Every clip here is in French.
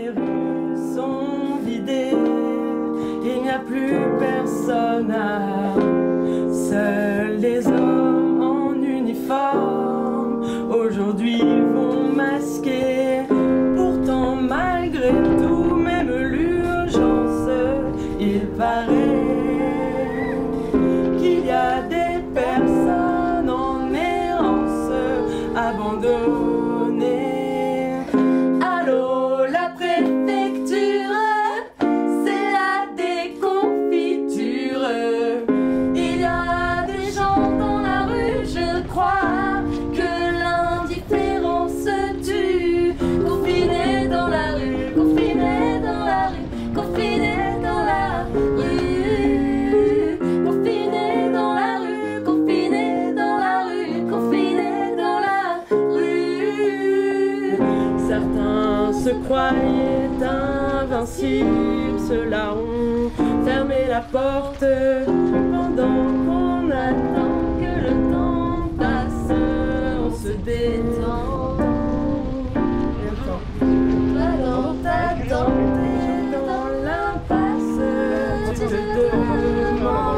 les rues sont vidées, il n'y a plus personne à seuls les hommes en uniforme aujourd'hui vont masquer. Pourtant malgré tout, même l'urgence, il paraît qu'il y a des personnes en errance abandonnées. Allô, la préfecture, c'est la déconfiture. Il y a des gens dans la rue, je crois que l'indifférence tue. Confinés dans la rue, confinés dans la rue, confinés dans la rue, confinés dans la rue, confinés dans la rue, confinés dans la rue. Certains se croyaient invincibles, ceux-là ont fermé la porte pendant qu'on attend que le temps passe, on se détend. Alors t'attendais dans l'impasse, tu te demandes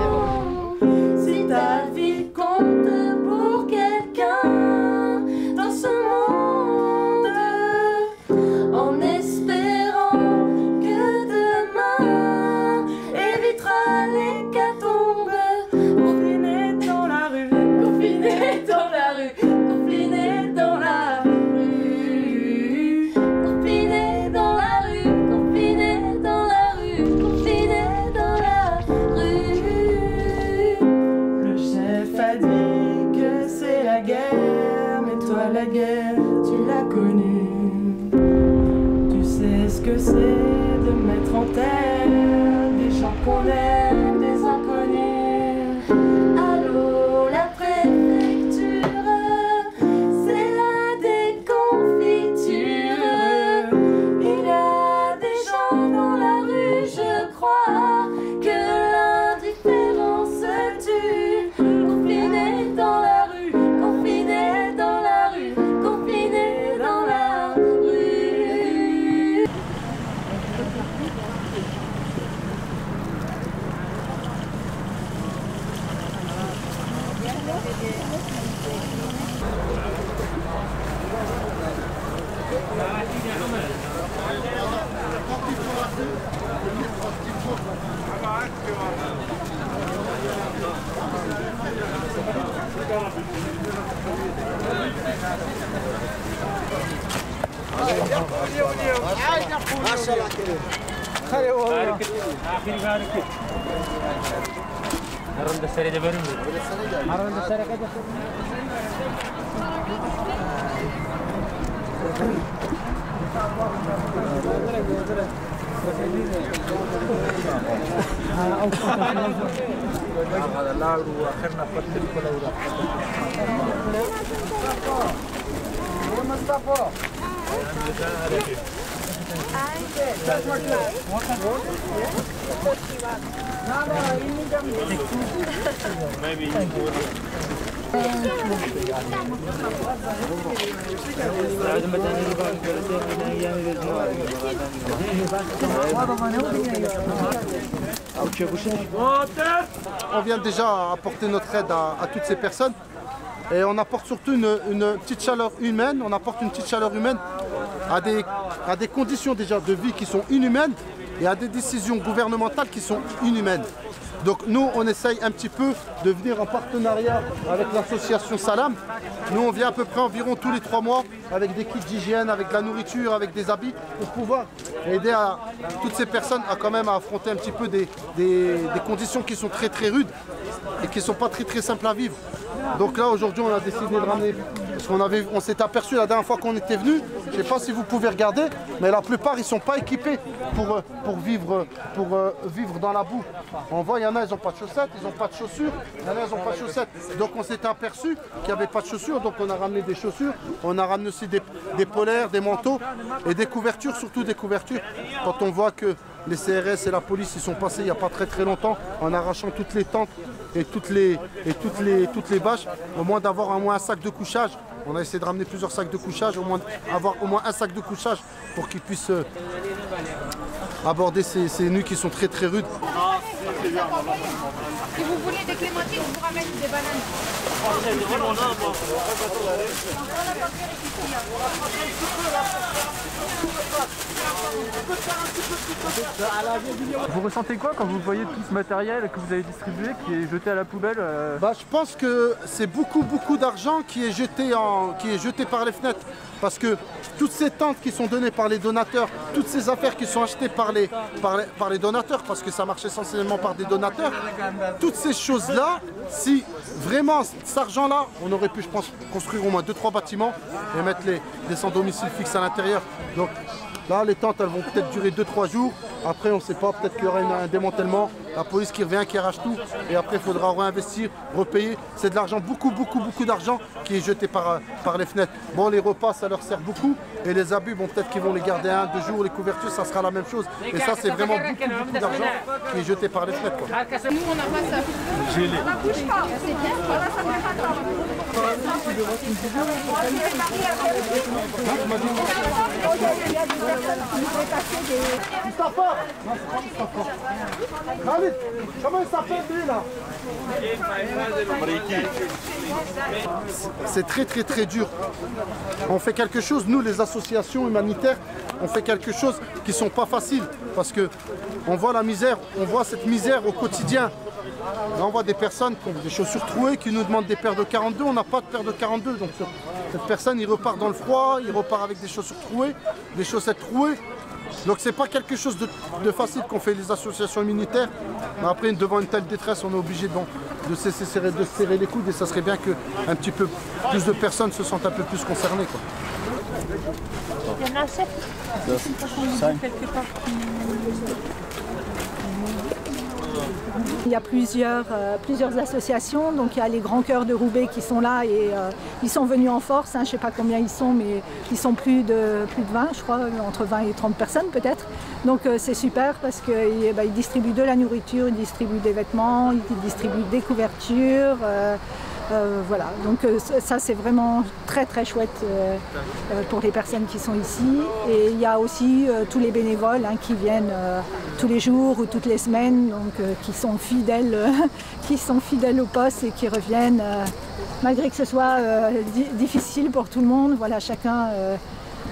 si ta vie compte pour quelqu'un dans ce monde, en espérant que demain évitera l'hécatombe. Confinés dans la rue, confinés dans la rue, confinés dans la rue, confinés dans la rue, confinés dans la rue, confinés dans la rue. Le chef a dit que c'est la guerre, mais toi la guerre, tu l'as connue. Tu sais ce que c'est de mettre en terre des gens qu'on aime, des inconnus. Allô, la préfecture, c'est la déconfiture. Il y a des gens dans la rue, je crois que l'indifférence tue. Confinés dans la rue, confinés dans la rue, confinés dans la rue. On vient déjà apporter notre aide à toutes ces personnes et on apporte surtout une petite chaleur humaine, on apporte une petite chaleur humaine à des conditions déjà de vie qui sont inhumaines et à des décisions gouvernementales qui sont inhumaines. Donc nous, on essaye un petit peu de venir en partenariat avec l'association Salam. Nous, on vient à peu près environ tous les 3 mois avec des kits d'hygiène, avec de la nourriture, avec des habits pour pouvoir aider à toutes ces personnes à quand même à affronter un petit peu des conditions qui sont très très rudes et qui ne sont pas très très simples à vivre. Donc là, aujourd'hui, on a décidé de ramener, parce on s'est aperçu la dernière fois qu'on était venu, je ne sais pas si vous pouvez regarder, mais la plupart, ils ne sont pas équipés pour vivre dans la boue. On voit, il y en a, ils n'ont pas de chaussettes, ils n'ont pas de chaussures, il y en a, ils n'ont pas de chaussettes. Donc on s'est aperçu qu'il n'y avait pas de chaussures, donc on a ramené des chaussures, on a ramené aussi des polaires, des manteaux et des couvertures, surtout des couvertures. Quand on voit que les CRS et la police ils sont passés il n'y a pas très très longtemps en arrachant toutes les tentes et toutes les bâches, au moins d'avoir un sac de couchage On a essayé de ramener plusieurs sacs de couchage, avoir au moins un sac de couchage pour qu'ils puissent aborder ces nuits qui sont très très rudes. Si vous voulez des clémentines, je vous ramène des bananes. Vous ressentez quoi quand vous voyez tout ce matériel que vous avez distribué qui est jeté à la poubelle Bah, je pense que c'est beaucoup d'argent qui est jeté par les fenêtres. Parce que toutes ces tentes qui sont données par les donateurs, toutes ces affaires qui sont achetées par les donateurs, parce que ça marche essentiellement par des donateurs, toutes ces choses-là, si vraiment cet argent-là, on aurait pu, je pense, construire au moins 2-3 bâtiments et mettre des sans-domicile fixe à l'intérieur. Donc là, les tentes, elles vont peut-être durer 2-3 jours. Après, on ne sait pas, peut-être qu'il y aura un démantèlement, la police qui revient, qui arrache tout. Et après, il faudra réinvestir, repayer. C'est de l'argent, beaucoup d'argent qui est jeté par les fenêtres. Bon, les repas, ça leur sert beaucoup. Et les abus, bon, peut-être qu'ils vont les garder 1-2 jours. Les couvertures, ça sera la même chose. Et ça, c'est vraiment beaucoup d'argent qui est jeté par les fenêtres, quoi. Nous, on n'a pas ça. Gelé. Ça bouge pas. C'est bien. Voilà, ça bouge pas. Mustafa! Non, c'est pas Mustafa. Khalid, comment il s'appelle lui là? C'est très dur. On fait quelque chose, nous les associations humanitaires, on fait quelque chose qui ne sont pas faciles parce que on voit la misère, on voit cette misère au quotidien. Là, on voit des personnes qui ont des chaussures trouées, qui nous demandent des paires de 42, on n'a pas de paires de 42, donc cette personne il repart dans le froid, il repart avec des chaussures trouées, des chaussettes trouées. Donc c'est pas quelque chose de facile qu'on fait les associations humanitaires. Mais après, devant une telle détresse, on est obligé de se serrer les coudes et ça serait bien qu'un petit peu plus de personnes se sentent un peu plus concernées, quoi. Il y en a 7. Il y a plusieurs associations, donc il y a les Grands Cœurs de Roubaix qui sont là et ils sont venus en force, hein, je ne sais pas combien ils sont, mais ils sont plus de 20, je crois, entre 20 et 30 personnes peut-être. Donc c'est super parce qu'ils distribuent de la nourriture, ils distribuent des vêtements, ils distribuent des couvertures. Voilà, donc ça c'est vraiment très chouette pour les personnes qui sont ici. Et il y a aussi tous les bénévoles qui viennent tous les jours ou toutes les semaines, donc qui sont fidèles au poste et qui reviennent malgré que ce soit difficile pour tout le monde. Voilà, chacun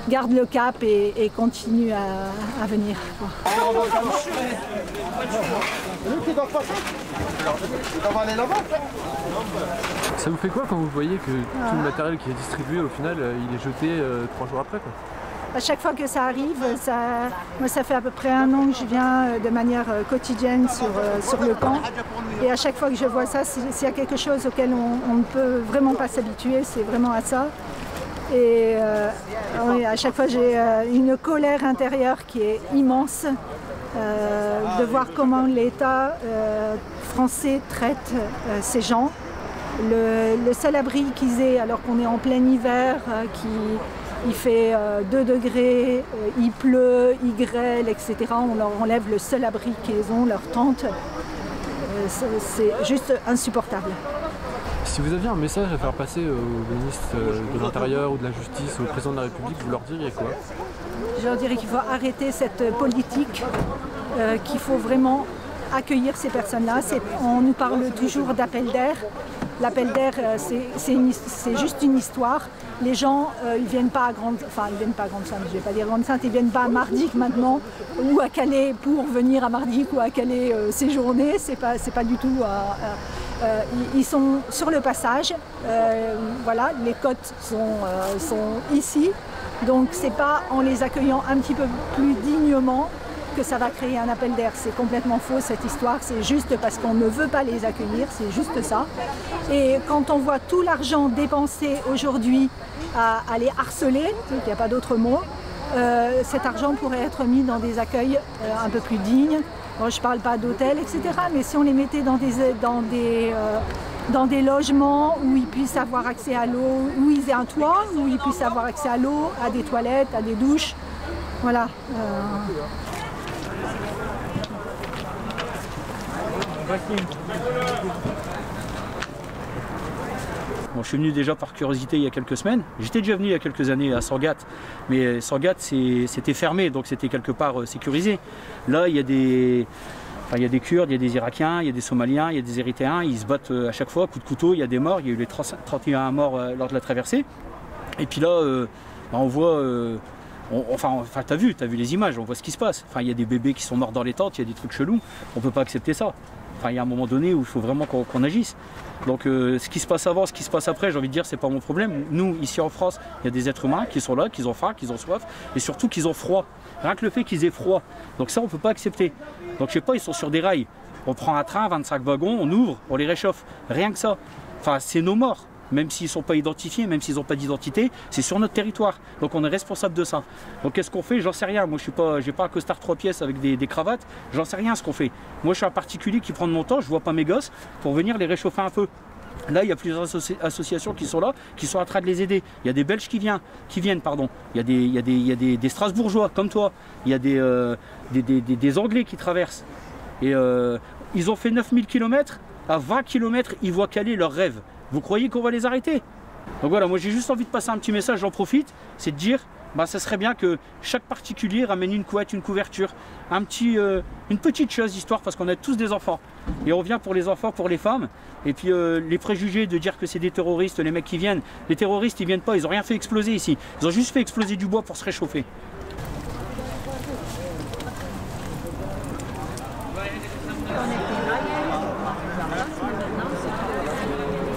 garde le cap et continue à venir. Ça vous fait quoi quand vous voyez que tout le matériel qui est distribué au final il est jeté 3 jours après, quoi? À chaque fois que ça arrive, moi ça fait à peu près 1 an que je viens de manière quotidienne sur le camp. Et à chaque fois que je vois ça, s'il y a quelque chose auquel on ne peut vraiment pas s'habituer, c'est vraiment à ça. Et à chaque fois j'ai une colère intérieure qui est immense de voir comment l'État français traite ces gens. Le seul abri qu'ils aient alors qu'on est en plein hiver, il fait 2 degrés, il pleut, il grêle, etc. On leur enlève le seul abri qu'ils ont, leur tente. C'est juste insupportable. Si vous aviez un message à faire passer au ministre de l'Intérieur ou de la Justice ou au président de la République, vous leur diriez quoi? Je leur dirais qu'il faut arrêter cette politique, qu'il faut vraiment accueillir ces personnes-là. On nous parle toujours d'appel d'air. L'appel d'air, c'est juste une histoire. Les gens, ils viennent pas à Grande-Sainte, je vais pas dire Grande-Sainte, ils viennent pas à Mardic maintenant, ou à Calais pour venir à Mardic ou à Calais séjourner. C'est pas du tout. Ils sont sur le passage. Voilà, les côtes sont ici. Donc c'est pas en les accueillant un petit peu plus dignement que ça va créer un appel d'air. C'est complètement faux cette histoire, c'est juste parce qu'on ne veut pas les accueillir, c'est juste ça. Et quand on voit tout l'argent dépensé aujourd'hui à les harceler, il n'y a pas d'autre mot, cet argent pourrait être mis dans des accueils un peu plus dignes. Bon, je ne parle pas d'hôtels, etc., mais si on les mettait dans des logements où ils puissent avoir accès à l'eau, où ils aient un toit, où ils puissent avoir accès à l'eau, à des toilettes, à des douches, voilà. Bon, je suis venu déjà par curiosité il y a quelques semaines. J'étais déjà venu il y a quelques années à Sangatte, mais Sangatte c'était fermé, donc c'était quelque part sécurisé. Là, il y a des Kurdes, il y a des Irakiens, il y a des Somaliens, il y a des Érythréens, ils se battent à chaque fois, coup de couteau, il y a des morts, il y a eu les 31 morts lors de la traversée. Et puis là, on voit, t'as vu les images, on voit ce qui se passe. Enfin, il y a des bébés qui sont morts dans les tentes, il y a des trucs chelous, on ne peut pas accepter ça. Enfin, il y a un moment donné où il faut vraiment qu'on agisse. Donc ce qui se passe avant, ce qui se passe après, j'ai envie de dire, c'est pas mon problème. Nous, ici en France, il y a des êtres humains qui sont là, qui ont faim, qui ont soif, et surtout qu'ils ont froid. Rien que le fait qu'ils aient froid. Donc ça, on ne peut pas accepter. Donc je sais pas, ils sont sur des rails. On prend un train, 25 wagons, on ouvre, on les réchauffe. Rien que ça. Enfin, c'est nos morts. Même s'ils ne sont pas identifiés, même s'ils n'ont pas d'identité, c'est sur notre territoire. Donc on est responsable de ça. Donc qu'est-ce qu'on fait? J'en sais rien. Moi, j'ai pas un costard 3 pièces avec des cravates. J'en sais rien ce qu'on fait. Moi, je suis un particulier qui prend de mon temps, je vois pas mes gosses pour venir les réchauffer un peu. Là, il y a plusieurs associations qui sont là, qui sont en train de les aider. Il y a des Belges qui viennent. Il y a des Strasbourgeois comme toi. Il y a des Anglais qui traversent. Et ils ont fait 9000 km. À 20 km, ils voient caler leurs rêves. Vous croyez qu'on va les arrêter? Donc voilà, moi j'ai juste envie de passer un petit message, j'en profite, c'est de dire, ça serait bien que chaque particulier ramène une couette, une couverture, une petite chose, histoire, parce qu'on a tous des enfants. Et on vient pour les enfants, pour les femmes, et puis les préjugés de dire que c'est des terroristes, les mecs qui viennent, les terroristes ils viennent pas, ils n'ont rien fait exploser ici, ils ont juste fait exploser du bois pour se réchauffer.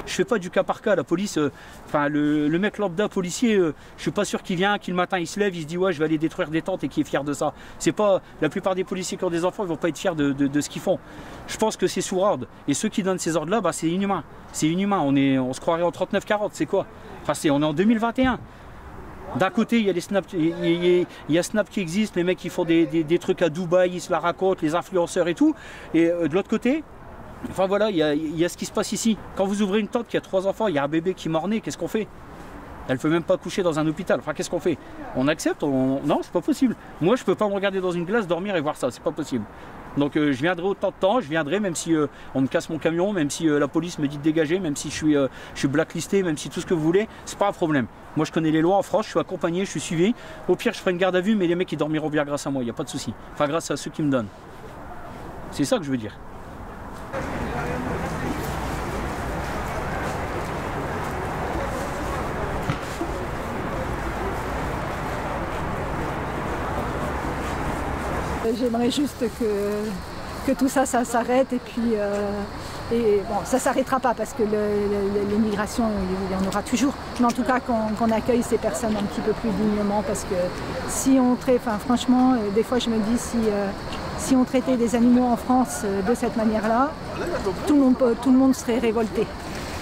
Je fais pas du cas par cas, la police, le mec lambda policier, je suis pas sûr qu'il vient, qu'il le matin il se lève, il se dit ouais je vais aller détruire des tentes et qu'il est fier de ça. C'est pas, la plupart des policiers qui ont des enfants, ils vont pas être fiers de ce qu'ils font. Je pense que c'est sous ordre. Et ceux qui donnent ces ordres là, c'est inhumain. C'est inhumain, on se croirait en 39-40, c'est quoi? On est en 2021. D'un côté, il y a les Snap, il y a Snap qui existe, les mecs qui font des trucs à Dubaï, ils se la racontent, les influenceurs et tout. Et de l'autre côté, enfin voilà, il y a ce qui se passe ici. Quand vous ouvrez une tente qui a 3 enfants, il y a un bébé qui mord-né, qu'est-ce qu'on fait? Elle ne peut même pas coucher dans un hôpital. Enfin, qu'est-ce qu'on fait? On accepte? Non, c'est pas possible. Moi, je peux pas me regarder dans une glace, dormir et voir ça, c'est pas possible. Donc je viendrai autant de temps, je viendrai même si on me casse mon camion, même si la police me dit de dégager, même si je suis blacklisté, même si tout ce que vous voulez, c'est pas un problème. Moi je connais les lois en France, je suis accompagné, je suis suivi. Au pire je ferai une garde à vue, mais les mecs ils dormiront bien grâce à moi, il n'y a pas de souci. Enfin grâce à ceux qui me donnent. C'est ça que je veux dire. J'aimerais juste que tout ça s'arrête et puis ça s'arrêtera pas parce que l'immigration, il y en aura toujours. Mais en tout cas qu'on accueille ces personnes un petit peu plus dignement parce que si on traite, franchement, des fois je me dis si on traitait des animaux en France de cette manière-là, tout le monde serait révolté.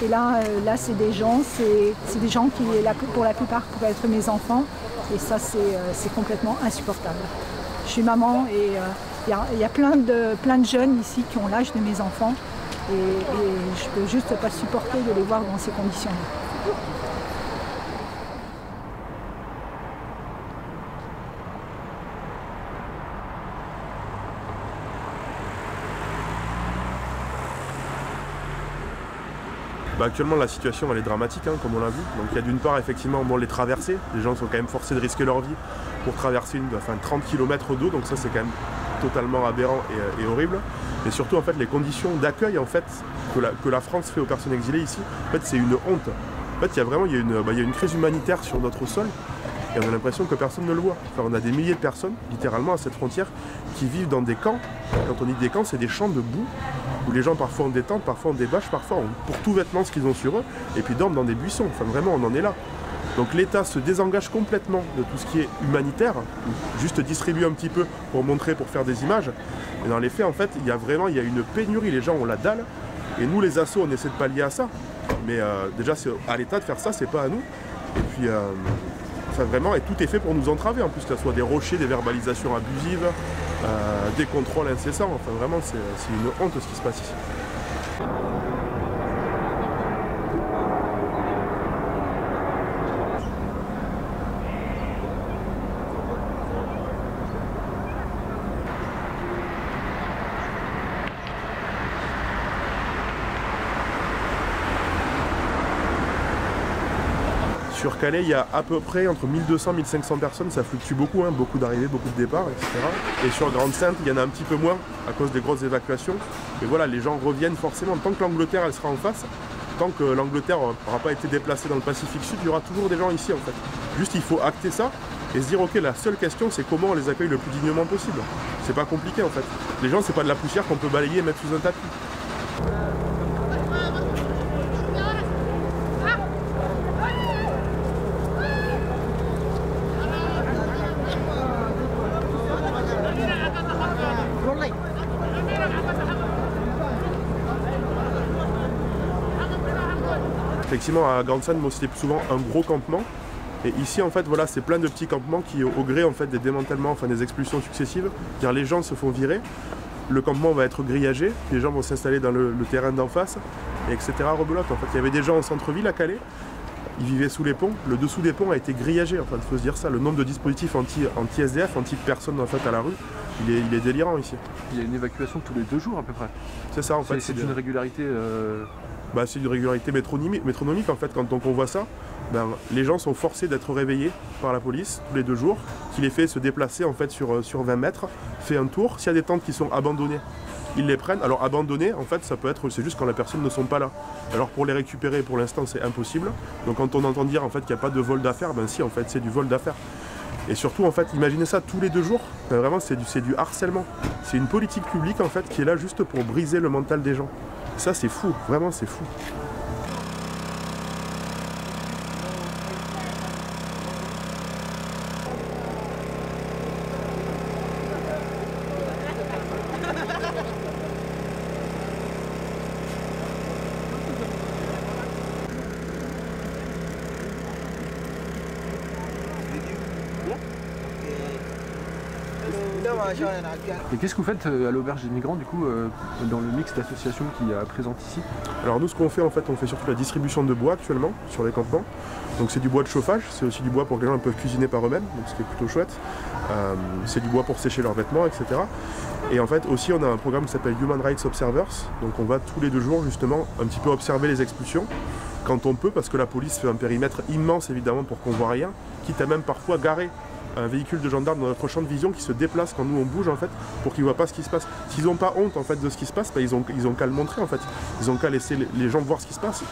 Et là c'est des gens qui pour la plupart pourraient être mes enfants et ça c'est complètement insupportable. Je suis maman et il y a plein de jeunes ici qui ont l'âge de mes enfants et je peux juste pas supporter de les voir dans ces conditions-là. Actuellement la situation elle est dramatique comme on l'a vu. Donc il y a d'une part effectivement les traversées, les gens sont quand même forcés de risquer leur vie pour traverser 30 km d'eau, donc ça c'est quand même totalement aberrant et horrible. Et surtout en fait les conditions d'accueil que la France fait aux personnes exilées ici, en fait c'est une honte. En fait il y a une crise humanitaire sur notre sol et on a l'impression que personne ne le voit. Enfin, on a des milliers de personnes littéralement à cette frontière qui vivent dans des camps. Quand on dit des camps, c'est des champs de boue où les gens parfois ont des tentes, parfois ont des bâches, parfois ont pour tout vêtement ce qu'ils ont sur eux et puis dorment dans des buissons. Enfin vraiment on en est là. Donc l'État se désengage complètement de tout ce qui est humanitaire, juste distribue un petit peu pour montrer, pour faire des images. Mais dans les faits en fait il y a une pénurie, les gens ont la dalle et nous les assos on essaie de pallier à ça. Mais déjà c'est à l'État de faire ça, c'est pas à nous. Et puis vraiment, et tout est fait pour nous entraver, en plus que ce soit des rochers, des verbalisations abusives, des contrôles incessants, enfin vraiment c'est une honte ce qui se passe ici. Sur Calais, il y a à peu près entre 1200 et 1500 personnes, ça fluctue beaucoup, hein, beaucoup d'arrivées, beaucoup de départs, etc. Et sur Grande-Synthe, il y en a un petit peu moins à cause des grosses évacuations. Mais voilà, les gens reviennent forcément. Tant que l'Angleterre elle sera en face, tant que l'Angleterre n'aura pas été déplacée dans le Pacifique Sud, il y aura toujours des gens ici en fait. Juste il faut acter ça et se dire ok, la seule question c'est comment on les accueille le plus dignement possible. C'est pas compliqué en fait. Les gens c'est pas de la poussière qu'on peut balayer et mettre sous un tapis. Effectivement, à Grande-Synthe, c'était souvent un gros campement. Et ici, en fait, voilà, c'est plein de petits campements qui, au gré en fait, des démantèlements, enfin des expulsions successives, car les gens se font virer, le campement va être grillagé, les gens vont s'installer dans le terrain d'en face, et etc. Rebelote. En fait, il y avait des gens en centre-ville à Calais, ils vivaient sous les ponts, le dessous des ponts a été grillagé, enfin, il faut se dire ça. Le nombre de dispositifs anti-SDF, anti-personnes en fait, à la rue, il est délirant ici. Il y a une évacuation tous les 2 jours à peu près. C'est ça en fait. C'est une régularité. Bah, c'est une régularité métronomique en fait. Quand on voit ça, ben, les gens sont forcés d'être réveillés par la police tous les 2 jours, qui les fait se déplacer en fait sur 20 mètres, fait un tour. S'il y a des tentes qui sont abandonnées, ils les prennent. Alors abandonnées, en fait, ça peut être, c'est juste quand les personnes ne sont pas là. Alors pour les récupérer, pour l'instant, c'est impossible. Donc quand on entend dire en fait qu'il n'y a pas de vol d'affaires, ben si, en fait, c'est du vol d'affaires. Et surtout, en fait, imaginez ça tous les 2 jours. Vraiment, c'est du harcèlement. C'est une politique publique en fait qui est là juste pour briser le mental des gens. Ça, c'est fou. Vraiment, c'est fou. Et qu'est-ce que vous faites à l'auberge des migrants du coup dans le mix d'associations qui est présente ici? Alors nous ce qu'on fait en fait, on fait surtout la distribution de bois actuellement sur les campements. Donc c'est du bois de chauffage, c'est aussi du bois pour que les gens peuvent cuisiner par eux-mêmes, donc ce qui est plutôt chouette. C'est du bois pour sécher leurs vêtements, etc. Et en fait aussi on a un programme qui s'appelle Human Rights Observers. Donc on va tous les 2 jours justement un petit peu observer les expulsions quand on peut, parce que la police fait un périmètre immense évidemment pour qu'on voit rien, quitte à même parfois garer un véhicule de gendarme dans notre champ de vision qui se déplace quand nous on bouge en fait pour qu'ils voient pas ce qui se passe. S'ils n'ont pas honte en fait de ce qui se passe, bah, ils ont qu'à le montrer en fait. Ils ont qu'à laisser les gens voir ce qui se passe.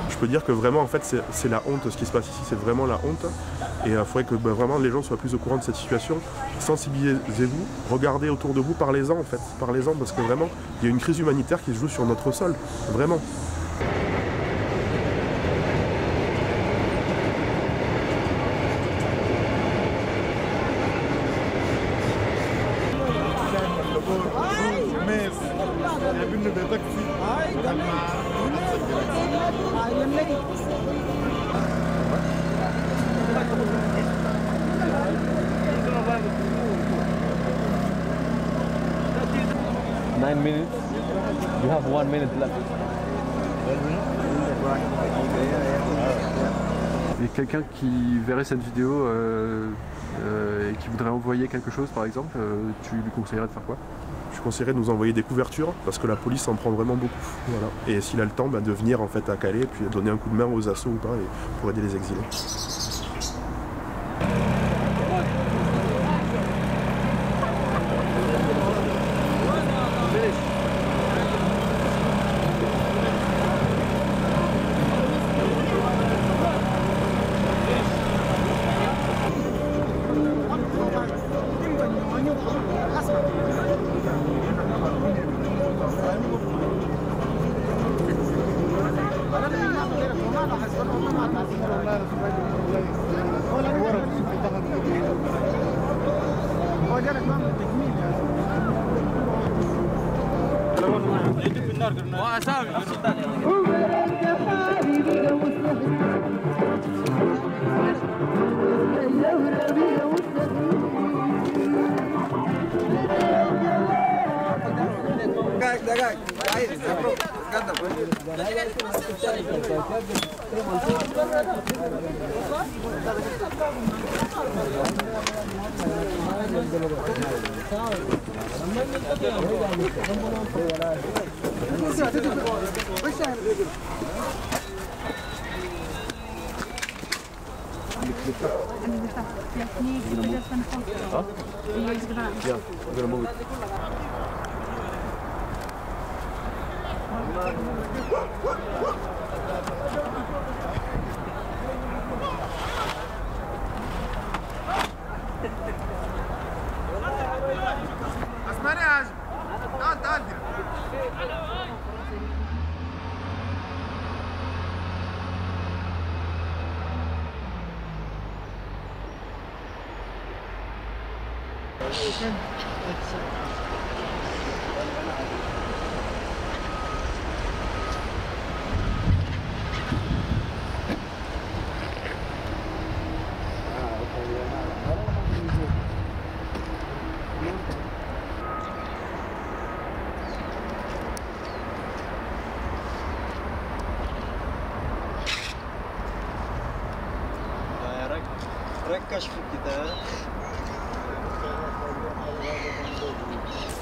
Je peux dire que vraiment en fait c'est la honte, ce qui se passe ici c'est vraiment la honte et il faudrait que vraiment les gens soient plus au courant de cette situation. Sensibilisez-vous, regardez autour de vous, parlez-en en fait, parlez-en parce que vraiment il y a une crise humanitaire qui se joue sur notre sol, vraiment. You have 1 minute left. Et quelqu'un qui verrait cette vidéo et qui voudrait envoyer quelque chose par exemple, tu lui conseillerais de faire quoi? Je conseillerais de nous envoyer des couvertures parce que la police en prend vraiment beaucoup. Voilà. Et s'il a le temps, bah, de venir en fait à Calais et puis donner un coup de main aux assos ou pas pour aider les exilés.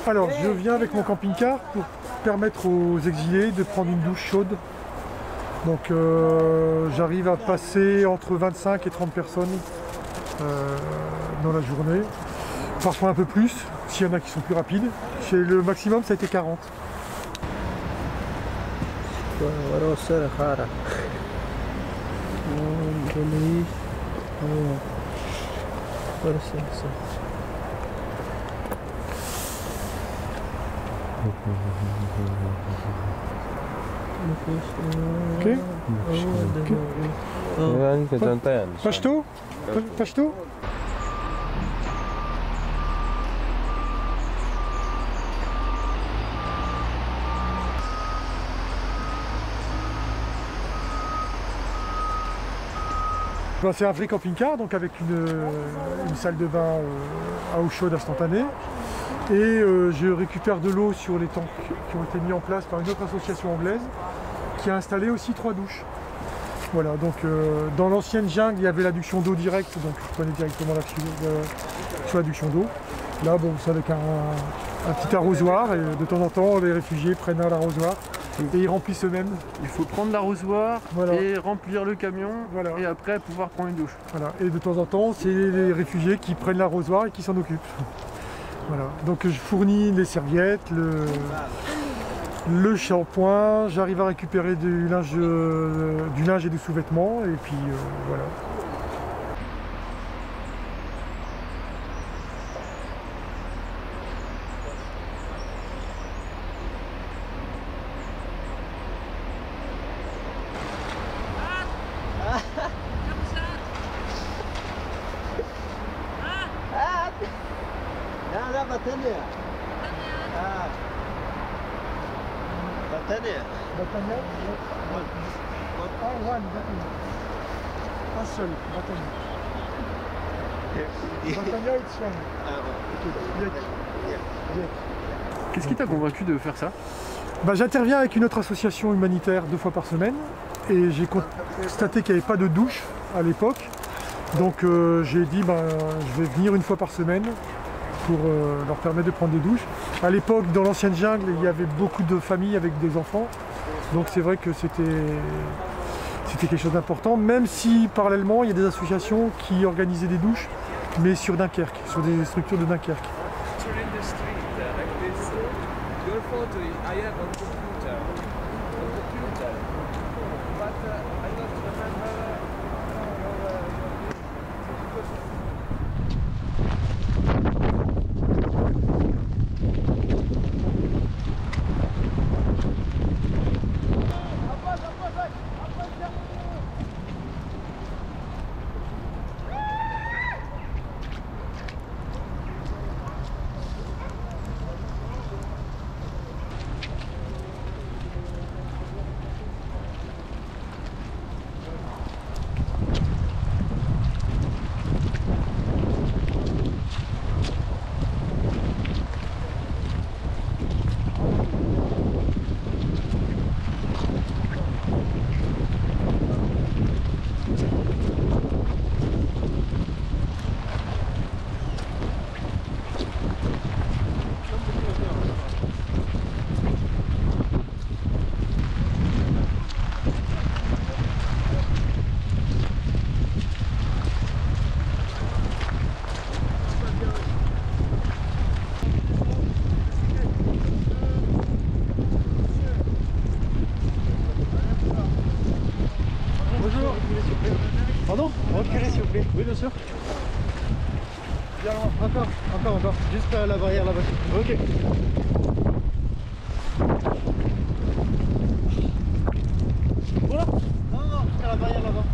Alors, je viens avec mon camping-car pour permettre aux exilés de prendre une douche chaude. Donc, j'arrive à passer entre 25 et 30 personnes dans la journée. Parfois un peu plus, s'il y en a qui sont plus rapides. Chez le maximum, ça a été 40. Ok. Pashto? Pashto? Ben, c'est un vrai camping-car, donc avec une salle de bain à eau chaude instantanée. Et je récupère de l'eau sur les tanks qui ont été mis en place par une autre association anglaise qui a installé aussi 3 douches. Voilà, donc dans l'ancienne jungle, il y avait l'adduction d'eau directe, donc je prenais directement sur l'adduction d'eau. Là, bon, c'est avec un petit arrosoir, et de temps en temps, les réfugiés prennent un arrosoir et ils remplissent eux-mêmes. Il faut prendre l'arrosoir Voilà. et remplir le camion, Voilà. et après pouvoir prendre une douche. Voilà. Et de temps en temps, c'est les réfugiés qui prennent l'arrosoir et qui s'en occupent. Voilà. Donc je fournis les serviettes, le shampoing, j'arrive à récupérer du linge et des sous-vêtements, et puis voilà. Qu'est-ce qui t'a convaincu de faire ça? Bah, j'interviens avec une autre association humanitaire 2 fois par semaine et j'ai constaté qu'il n'y avait pas de douche à l'époque. Donc j'ai dit je vais venir 1 fois par semaine pour leur permettre de prendre des douches. À l'époque, dans l'ancienne jungle, il y avait beaucoup de familles avec des enfants. Donc c'est vrai que c'était quelque chose d'important, même si parallèlement il y a des associations qui organisaient des douches, mais sur Dunkerque, sur des structures de Dunkerque. encore? Juste à la barrière là-bas. Ok. Voilà. Non, jusqu'à la barrière là-bas.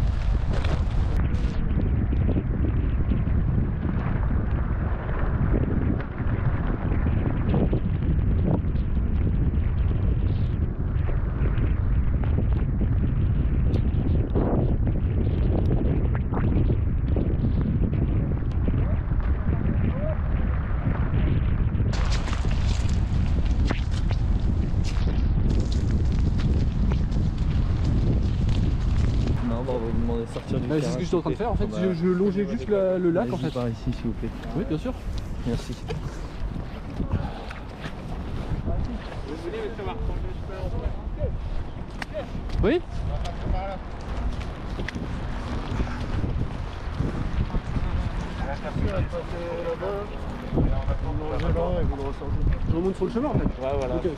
C'est ce que je suis en train de faire en fait, je longeais juste le lac en fait. Par ici s'il vous plaît. Oui bien sûr. Merci. Oui. Je remonte sur le chemin en fait. Ouais voilà. Okay.